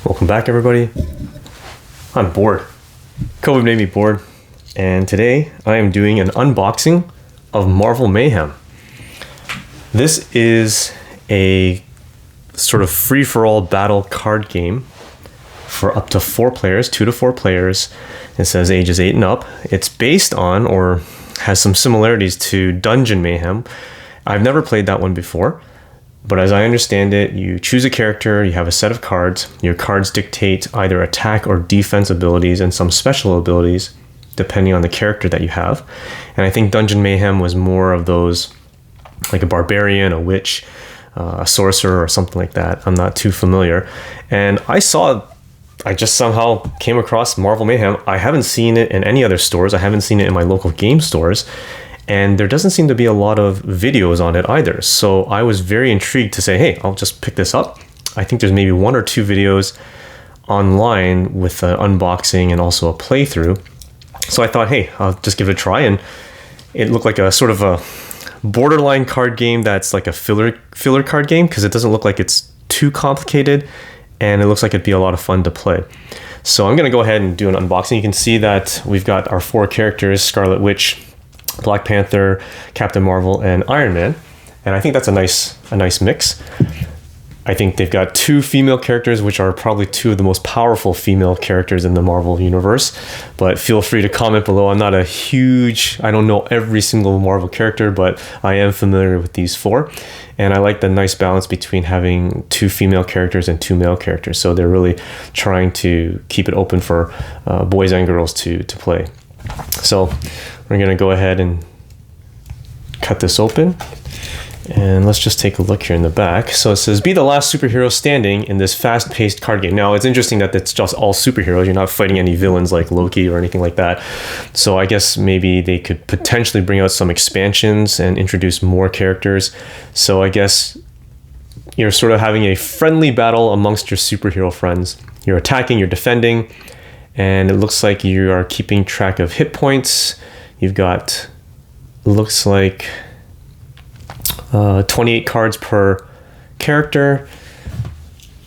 Welcome back, everybody. I'm bored. COVID made me bored, and today I am doing an unboxing of Marvel Mayhem. This is a sort of free-for-all battle card game for up to 4 players, 2 to 4 players. It says ages 8 and up. It's based on, or has some similarities to, Dungeon Mayhem. I've never played that one before. But as I understand it, you choose a character, you have a set of cards. Your cards dictate either attack or defense abilities and some special abilities, depending on the character that you have. And I think Dungeon Mayhem was more of those, like a barbarian, a witch, a sorcerer, or something like that. I'm not too familiar. And I just somehow came across Marvel Mayhem. I haven't seen it in any other stores. I haven't seen it in my local game stores. And there doesn't seem to be a lot of videos on it either. So I was very intrigued to say, hey, I'll just pick this up. I think there's maybe 1 or 2 videos online with an unboxing and also a playthrough. So I thought, hey, I'll just give it a try. And it looked like a sort of a borderline card game that's like a filler card game, because it doesn't look like it's too complicated. And it looks like it'd be a lot of fun to play. So I'm going to go ahead and do an unboxing. You can see that we've got our 4 characters: Scarlet Witch, Black Panther, Captain Marvel, and Iron Man. And I think that's a nice mix. I think they've got 2 female characters, which are probably 2 of the most powerful female characters in the Marvel universe. But feel free to comment below. I don't know every single Marvel character, but I am familiar with these 4. And I like the nice balance between having 2 female characters and 2 male characters. So they're really trying to keep it open for boys and girls to play. So we're going to go ahead and cut this open, and let's just take a look here in the back. So it says, be the last superhero standing in this fast-paced card game. Now, it's interesting that it's just all superheroes. You're not fighting any villains like Loki or anything like that. So I guess maybe they could potentially bring out some expansions and introduce more characters. So I guess you're sort of having a friendly battle amongst your superhero friends. You're attacking, you're defending, and it looks like you are keeping track of hit points. You've got, looks like 28 cards per character.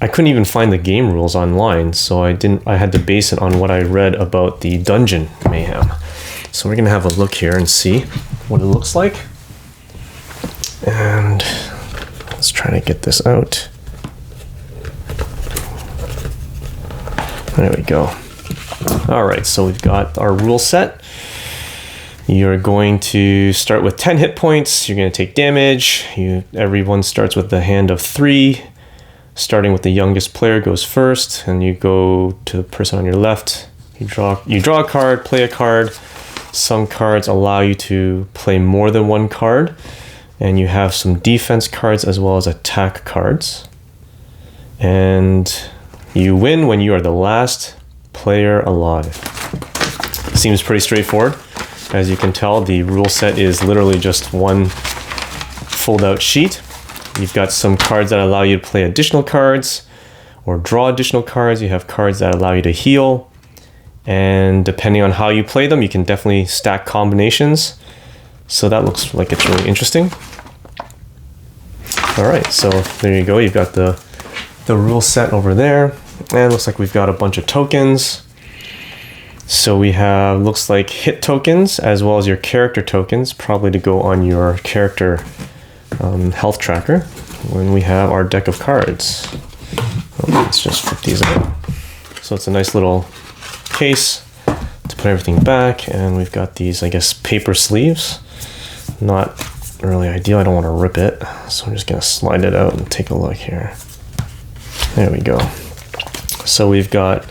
I couldn't even find the game rules online, so I had to base it on what I read about the Dungeon Mayhem. So we're gonna have a look here and see what it looks like. And let's try to get this out. There we go. All right, so we've got our rule set. You're going to start with 10 hit points. You're going to take damage. Everyone starts with the hand of 3. Starting with the youngest player goes first, and you go to the person on your left. You draw a card, play a card. Some cards allow you to play more than 1 card, and you have some defense cards as well as attack cards. And you win when you are the last player alive. Seems pretty straightforward. As you can tell, the rule set is literally just one fold-out sheet. You've got some cards that allow you to play additional cards or draw additional cards. You have cards that allow you to heal. And depending on how you play them, you can definitely stack combinations. So that looks like it's really interesting. All right, so there you go. You've got the rule set over there. And it looks like we've got a bunch of tokens. So we have, looks like, hit tokens as well as your character tokens, probably to go on your character health tracker. When we have our deck of cards. Let's just flip these out. So it's a nice little case to put everything back. And we've got these, I guess, paper sleeves. Not really ideal. I don't want to rip it. So I'm just going to slide it out and take a look here. There we go. So we've got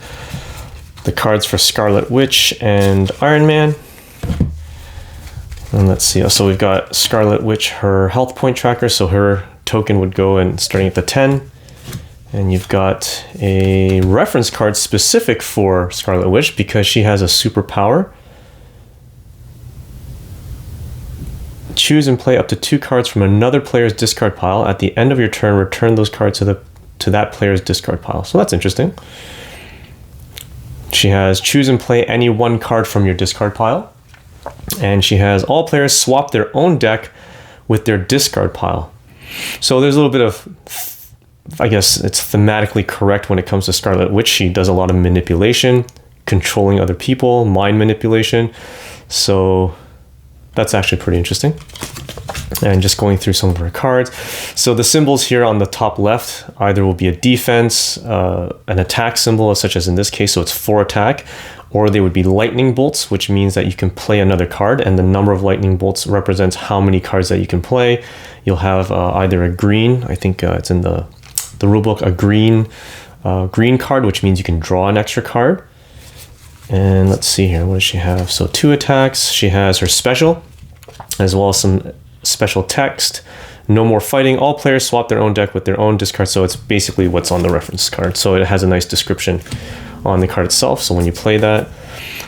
the cards for Scarlet Witch and Iron Man. And let's see. So we've got Scarlet Witch, her health point tracker. So her token would go in starting at the 10. And you've got a reference card specific for Scarlet Witch because she has a superpower. Choose and play up to 2 cards from another player's discard pile. At the end of your turn, return those cards to that player's discard pile. So that's interesting. She has choose and play any 1 card from your discard pile. And she has all players swap their own deck with their discard pile. So there's a little bit of I guess it's thematically correct when it comes to Scarlet Witch. She does a lot of manipulation, controlling other people, mind manipulation. So that's actually pretty interesting. And just going through some of her cards. So the symbols here on the top left either will be a defense, an attack symbol, such as in this case, so it's 4 attack, or they would be lightning bolts, which means that you can play another card, and the number of lightning bolts represents how many cards that you can play. You'll have either a green, I think it's in the rulebook, a green card, which means you can draw an extra card. And let's see here, what does she have? So 2 attacks. She has her special, as well as some special text. No more fighting. All players swap their own deck with their own discard. So it's basically what's on the reference card. So it has a nice description on the card itself. So when you play that,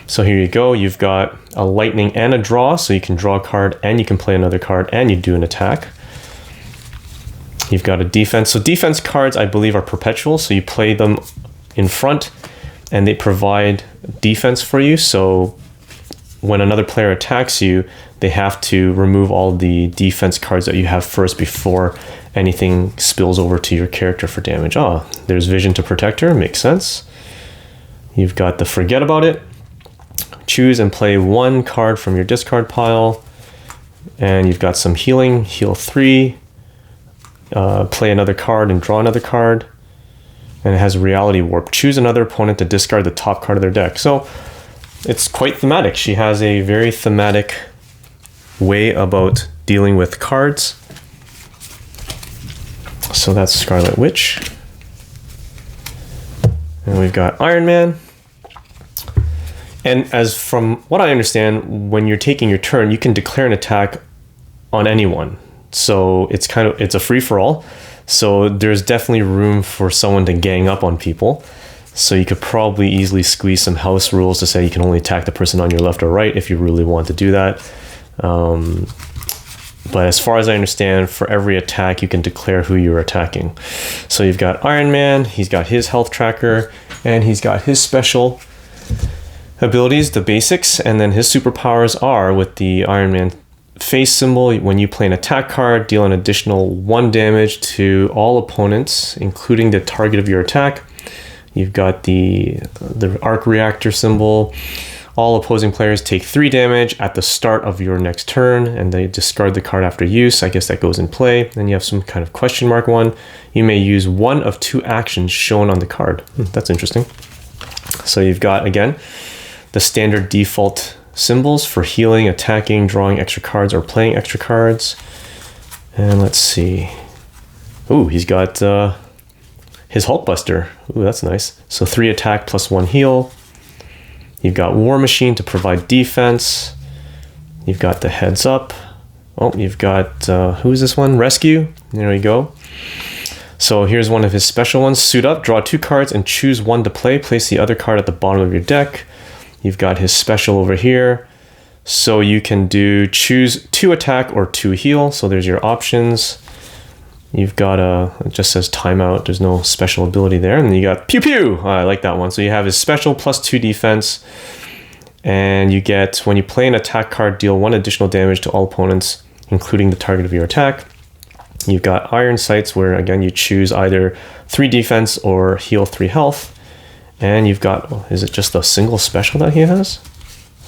so here you go. You've got a lightning and a draw. So you can draw a card and you can play another card and you do an attack. You've got a defense. So defense cards, I believe, are perpetual. So you play them in front and they provide defense for you. So when another player attacks you, they have to remove all the defense cards that you have first before anything spills over to your character for damage. Ah, there's Vision to protect her, makes sense. You've got the Forget About It. Choose and play 1 card from your discard pile. And you've got some healing, heal 3. Play another card and draw another card. And it has Reality Warp. Choose another opponent to discard the top card of their deck. So it's quite thematic. She has a very thematic way about dealing with cards. So that's Scarlet Witch. And we've got Iron Man. And as from what I understand, when you're taking your turn, you can declare an attack on anyone. So it's a free-for-all. So there's definitely room for someone to gang up on people. So you could probably easily squeeze some house rules to say you can only attack the person on your left or right if you really want to do that. But as far as I understand, for every attack, you can declare who you're attacking. So you've got Iron Man, he's got his health tracker, and he's got his special abilities, the basics, and then his superpowers are with the Iron Man face symbol. When you play an attack card, deal an additional 1 damage to all opponents, including the target of your attack. You've got the arc reactor symbol. All opposing players take 3 damage at the start of your next turn, and they discard the card after use. I guess that goes in play. Then you have some kind of question mark one. You may use 1 of 2 actions shown on the card. That's interesting. So you've got, again, the standard default symbols for healing, attacking, drawing extra cards, or playing extra cards. And let's see. Ooh, he's got his Hulkbuster. Ooh, that's nice. So 3 attack plus 1 heal. You've got War Machine to provide defense. You've got the Heads Up. Oh, you've got, who's this one? Rescue. There we go. So here's one of his special ones. Suit Up, draw 2 cards and choose 1 to play. Place the other card at the bottom of your deck. You've got his special over here. So you can choose 2 attack or 2 heal. So there's your options. You've got it just says timeout. There's no special ability there. And then you got pew pew. I like that one. So you have his special plus 2 defense. And you get, when you play an attack card, deal 1 additional damage to all opponents, including the target of your attack. You've got Iron Sights, where again, you choose either 3 defense or heal 3 health. And you've got, is it just a single special that he has?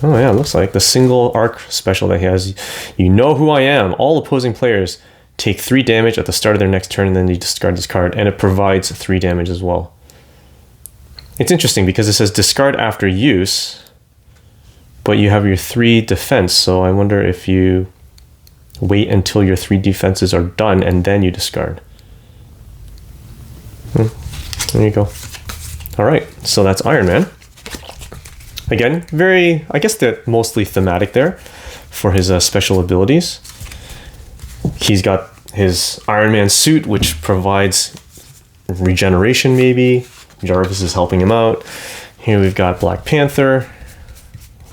Oh yeah, it looks like the single arc special that he has. You know who I am. All opposing players take 3 damage at the start of their next turn, and then you discard this card, and it provides 3 damage as well. It's interesting because it says discard after use, but you have your 3 defense, so I wonder if you wait until your 3 defenses are done and then you discard. There you go. All right, so that's Iron Man. Again, very, I guess they're mostly thematic there for his special abilities. He's got his Iron Man suit, which provides regeneration maybe. Jarvis is helping him out. Here we've got Black Panther.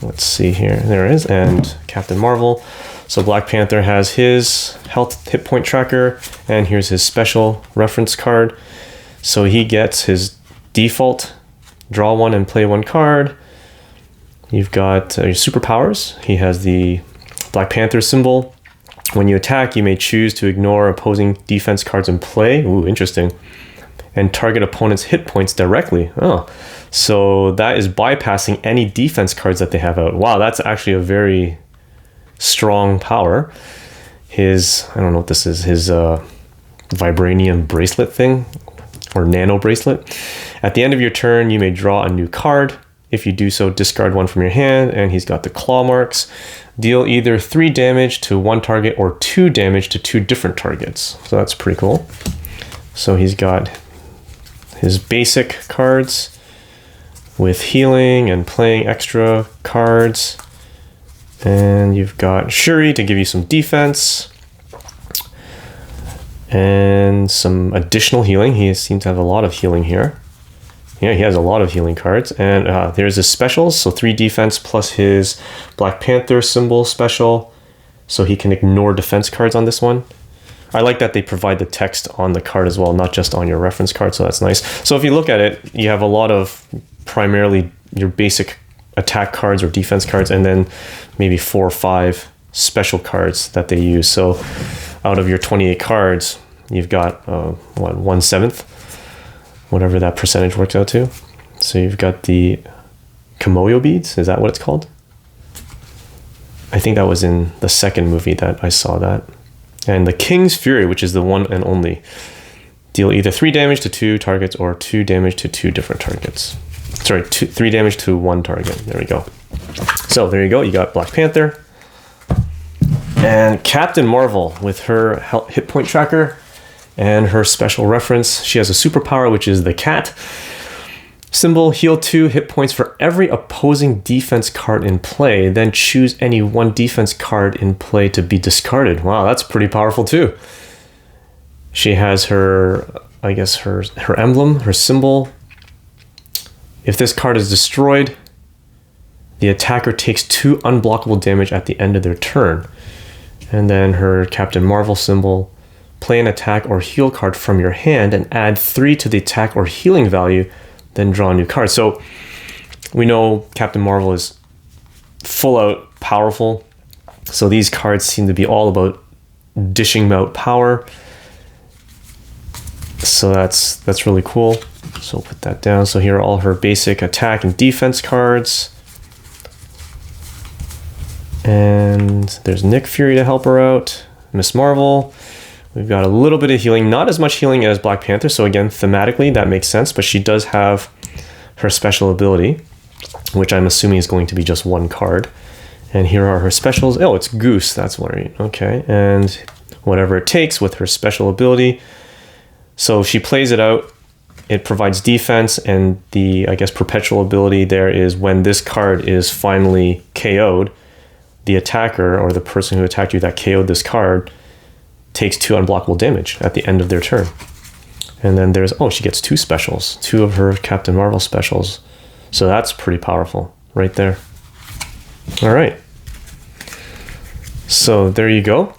Let's see here. There it is. And Captain Marvel. So Black Panther has his health hit point tracker, and here's his special reference card. So he gets his default, draw 1 and play 1 card. You've got your superpowers. He has the Black Panther symbol. When you attack, you may choose to ignore opposing defense cards in play. Ooh, interesting. and target opponent's hit points directly. Oh, so that is bypassing any defense cards that they have out. Wow, that's actually a very strong power. His, I don't know what this is, his vibranium bracelet thing, or nano bracelet. At the end of your turn, you may draw a new card. If you do so, discard one from your hand, and he's got the claw marks. Deal either 3 damage to one target or 2 damage to 2 different targets. So that's pretty cool. So he's got his basic cards with healing and playing extra cards. And you've got Shuri to give you some defense and some additional healing. He seems to have a lot of healing here. Yeah, he has a lot of healing cards. And there's his specials. So 3 defense plus his Black Panther symbol special. So he can ignore defense cards on this one. I like that they provide the text on the card as well, not just on your reference card. So that's nice. So if you look at it, you have a lot of primarily your basic attack cards or defense cards, and then maybe 4 or 5 special cards that they use. So out of your 28 cards, you've got, 1/7? Whatever that percentage works out to. So you've got the Kimoyo beads. Is that what it's called? I think that was in the second movie that I saw that. And the King's Fury, which is the one and only. Deal either 3 damage to 2 targets or 2 damage to 2 different targets. Sorry, 3 damage to 1 target. There we go. So there you go. You got Black Panther. And Captain Marvel with her hit point tracker. And her special reference, she has a superpower, which is the cat symbol. Heal 2 hit points for every opposing defense card in play. Then choose any 1 defense card in play to be discarded. Wow, that's pretty powerful too. She has her, I guess, her emblem, her symbol. If this card is destroyed, the attacker takes 2 unblockable damage at the end of their turn. And then her Captain Marvel symbol. Play an attack or heal card from your hand and add 3 to the attack or healing value, then draw a new card. So we know Captain Marvel is full out powerful. So these cards seem to be all about dishing out power. So that's really cool. So we'll put that down. So here are all her basic attack and defense cards. And there's Nick Fury to help her out. Miss Marvel. We've got a little bit of healing, not as much healing as Black Panther. So again, thematically, that makes sense, but she does have her special ability, which I'm assuming is going to be just 1 card. And here are her specials. Oh, it's Goose, that's worrying. Okay, and whatever it takes with her special ability. So she plays it out. It provides defense, and the, I guess, perpetual ability there is when this card is finally KO'd, the attacker or the person who attacked you that KO'd this card takes 2 unblockable damage at the end of their turn. And then there's, oh, she gets 2 specials, 2 of her Captain Marvel specials. So that's pretty powerful right there. All right. So there you go.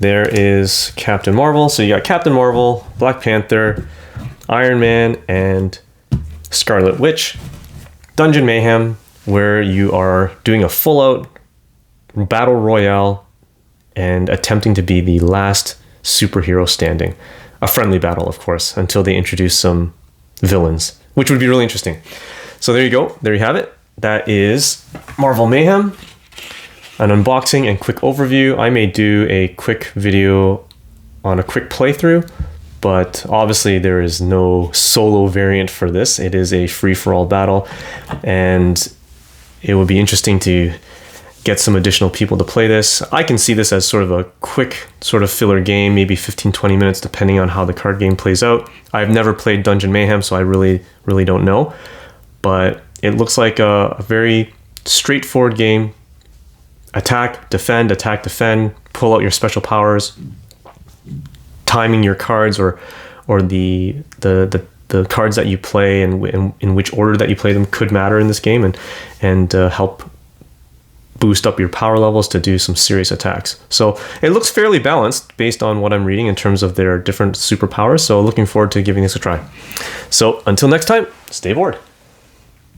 There is Captain Marvel. So you got Captain Marvel, Black Panther, Iron Man, and Scarlet Witch. Dungeon Mayhem, where you are doing a full-out battle royale and attempting to be the last superhero standing. A friendly battle, of course, until they introduce some villains, which would be really interesting. So there you go. There you have it. That is Marvel Mayhem, an unboxing and quick overview. I may do a quick video on a quick playthrough, but obviously there is no solo variant for this. It is a free-for-all battle, and it would be interesting to get some additional people to play this. I can see this as sort of a quick sort of filler game, maybe 15-20 minutes, depending on how the card game plays out. I've never played Dungeon Mayhem, so I really don't know. But it looks like a very straightforward game. Attack, defend, pull out your special powers, timing your cards or the cards that you play and in which order that you play them could matter in this game and help boost up your power levels to do some serious attacks. So it looks fairly balanced based on what I'm reading in terms of their different superpowers. So looking forward to giving this a try. So until next time, stay bored.